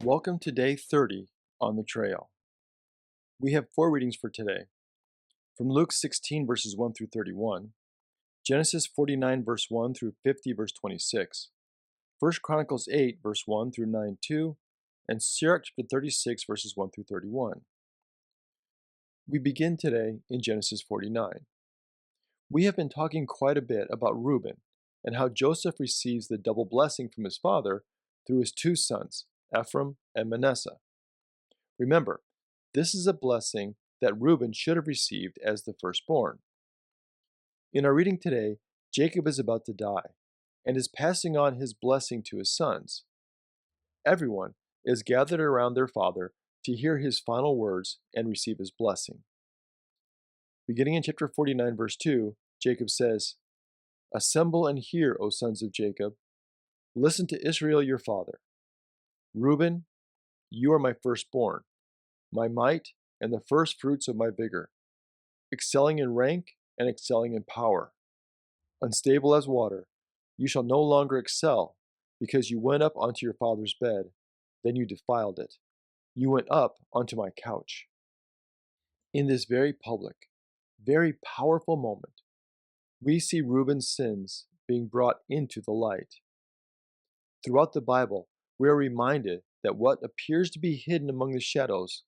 Welcome to day 30 on the trail. We have four readings for today from Luke 16, verses 1 through 31, Genesis 49, verse 1 through 50, verse 26, 1 Chronicles 8, verse 1 through 9, 2, and Sirach chapter 36, verses 1 through 31. We begin today in Genesis 49. We have been talking quite a bit about Reuben and how Joseph receives the double blessing from his father through his two sons, Ephraim and Manasseh. Remember, this is a blessing that Reuben should have received as the firstborn. In our reading today, Jacob is about to die and is passing on his blessing to his sons. Everyone is gathered around their father to hear his final words and receive his blessing. Beginning in chapter 49, verse 2, Jacob says, "Assemble and hear, O sons of Jacob. Listen to Israel your father. Reuben, you are my firstborn, my might, and the first fruits of my vigor, excelling in rank and excelling in power. Unstable as water, you shall no longer excel, because you went up onto your father's bed, then you defiled it. You went up onto my couch." In this very public, very powerful moment, we see Reuben's sins being brought into the light. Throughout the Bible, we are reminded that what appears to be hidden among the shadows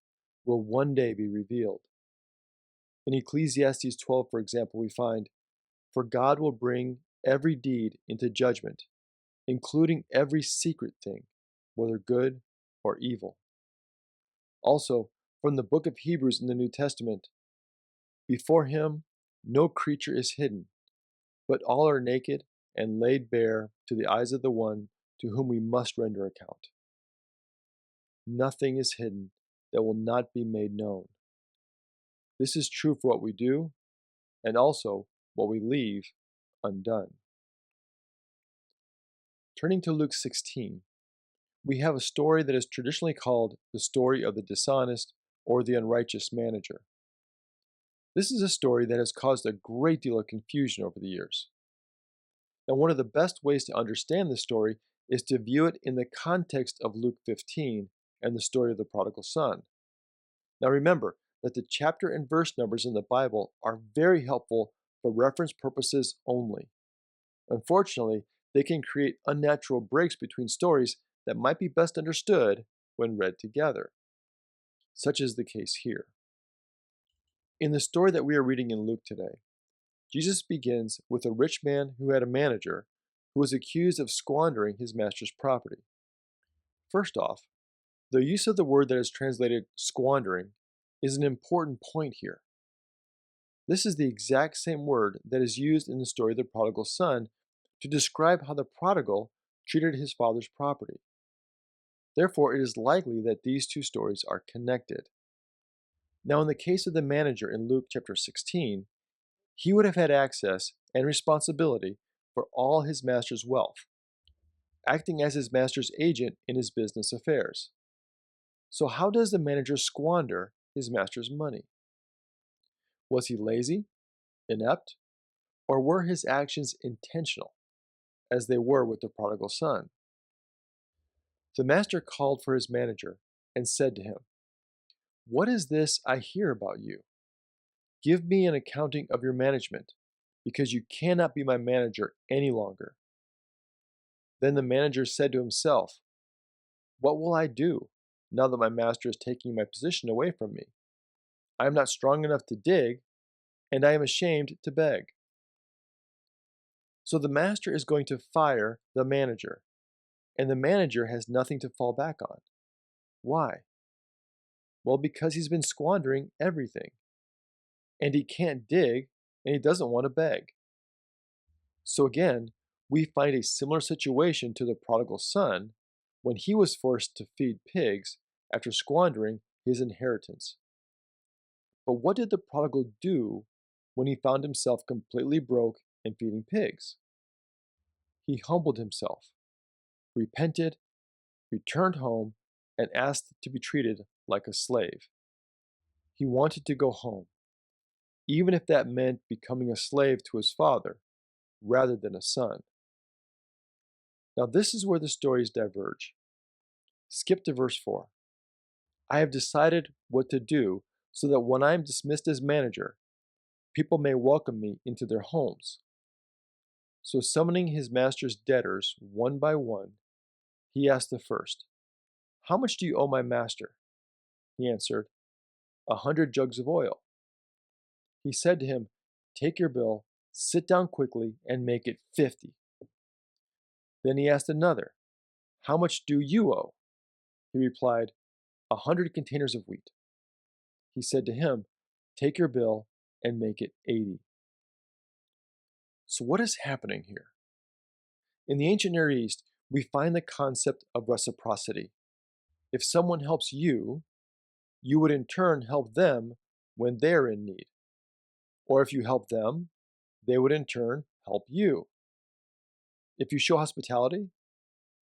will one day be revealed. In Ecclesiastes 12, for example, we find, "For God will bring every deed into judgment, including every secret thing, whether good or evil." Also, from the book of Hebrews in the New Testament, "Before him no creature is hidden, but all are naked and laid bare to the eyes of the one to whom we must render account." Nothing is hidden that will not be made known. This is true for what we do and also what we leave undone. Turning to Luke 16, we have a story that is traditionally called the story of the dishonest or the unrighteous manager. This is a story that has caused a great deal of confusion over the years. Now, one of the best ways to understand this story is to view it in the context of Luke 15 and the story of the prodigal son. Now remember that the chapter and verse numbers in the Bible are very helpful for reference purposes only. Unfortunately, they can create unnatural breaks between stories that might be best understood when read together. Such is the case here. In the story that we are reading in Luke today, Jesus begins with a rich man who had a manager who was accused of squandering his master's property. First off, the use of the word that is translated squandering is an important point here. This is the exact same word that is used in the story of the prodigal son to describe how the prodigal treated his father's property. Therefore, it is likely that these two stories are connected. Now, in the case of the manager in Luke chapter 16, he would have had access and responsibility for all his master's wealth, acting as his master's agent in his business affairs. So how does the manager squander his master's money? Was he lazy, inept, or were his actions intentional, as they were with the prodigal son? The master called for his manager and said to him, "What is this I hear about you? Give me an accounting of your management, because you cannot be my manager any longer." Then the manager said to himself, "What will I do now that my master is taking my position away from me? I am not strong enough to dig, and I am ashamed to beg." So the master is going to fire the manager, and the manager has nothing to fall back on. Why? Well, because he's been squandering everything, and he can't dig, and he doesn't want to beg. So again, we find a similar situation to the prodigal son when he was forced to feed pigs after squandering his inheritance. But what did the prodigal do when he found himself completely broke and feeding pigs? He humbled himself, repented, returned home, and asked to be treated like a slave. He wanted to go home, even if that meant becoming a slave to his father rather than a son. Now, this is where the stories diverge. Skip to verse 4. I have decided what to do so that when I am dismissed as manager, people may welcome me into their homes. So summoning his master's debtors one by one, he asked the first, How much do you owe my master? He answered, 100 jugs of oil. He said to him, Take your bill, sit down quickly, and make it 50. Then he asked another, How much do you owe? He replied, 100 containers of wheat. He said to him, Take your bill and make it 80. So what is happening here? In the ancient Near East, we find the concept of reciprocity. If someone helps you, you would in turn help them when they're in need. Or if you help them, they would in turn help you. If you show hospitality,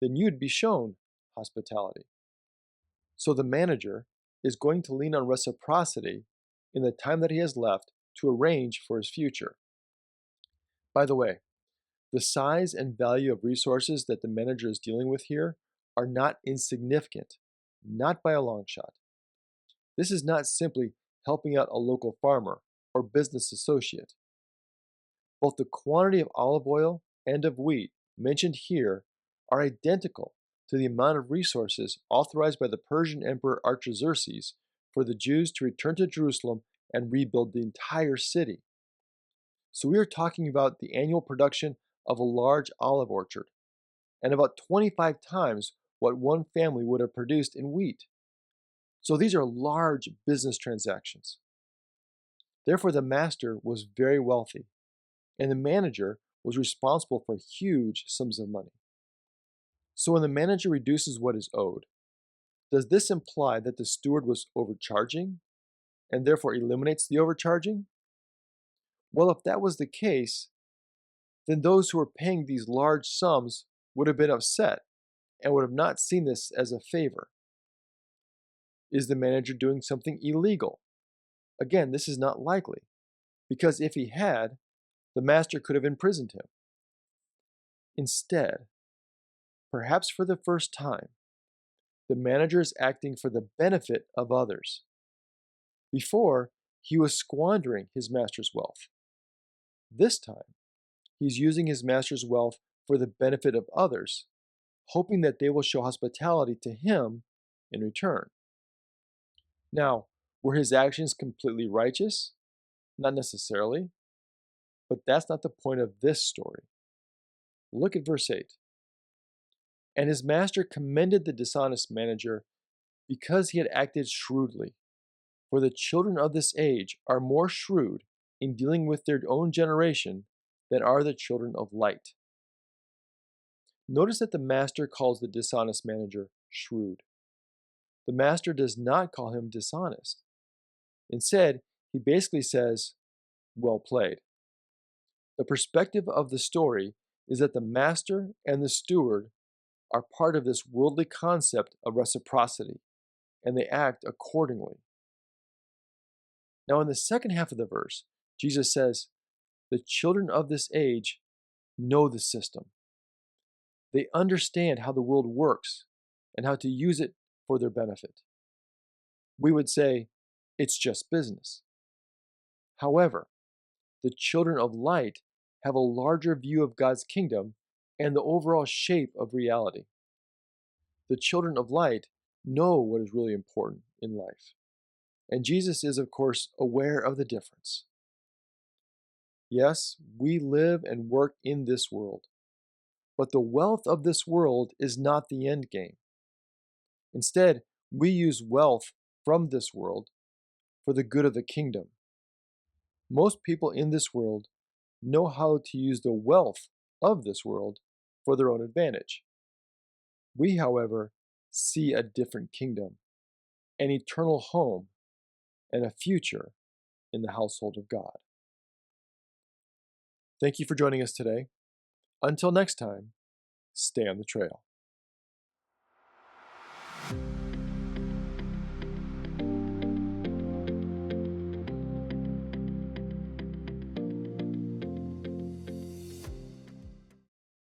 then you'd be shown hospitality. So the manager is going to lean on reciprocity in the time that he has left to arrange for his future. By the way, the size and value of resources that the manager is dealing with here are not insignificant, not by a long shot. This is not simply helping out a local farmer or business associate. Both the quantity of olive oil and of wheat mentioned here are identical to the amount of resources authorized by the Persian Emperor Artaxerxes for the Jews to return to Jerusalem and rebuild the entire city. So we are talking about the annual production of a large olive orchard, and about 25 times what one family would have produced in wheat. So these are large business transactions. Therefore, the master was very wealthy, and the manager was responsible for huge sums of money. So when the manager reduces what is owed, does this imply that the steward was overcharging and therefore eliminates the overcharging? Well, if that was the case, then those who were paying these large sums would have been upset and would have not seen this as a favor. Is the manager doing something illegal? Again, this is not likely, because if he had, the master could have imprisoned him. Instead, perhaps for the first time, the manager is acting for the benefit of others. Before, he was squandering his master's wealth. This time, he's using his master's wealth for the benefit of others, hoping that they will show hospitality to him in return. Now, were his actions completely righteous? Not necessarily, but that's not the point of this story. Look at verse 8. And his master commended the dishonest manager because he had acted shrewdly. For the children of this age are more shrewd in dealing with their own generation than are the children of light. Notice that the master calls the dishonest manager shrewd. The master does not call him dishonest. Instead, he basically says, well played. The perspective of the story is that the master and the steward are part of this worldly concept of reciprocity, and they act accordingly. Now, in the second half of the verse, Jesus says, the children of this age know the system. They understand how the world works and how to use it for their benefit. We would say, it's just business. However, the children of light have a larger view of God's kingdom and the overall shape of reality. The children of light know what is really important in life. And Jesus is, of course, aware of the difference. Yes, we live and work in this world, but the wealth of this world is not the end game. Instead, we use wealth from this world for the good of the kingdom. Most people in this world know how to use the wealth of this world for their own advantage. We, however, see a different kingdom, an eternal home, and a future in the household of God. Thank you for joining us today. Until next time, stay on the trail.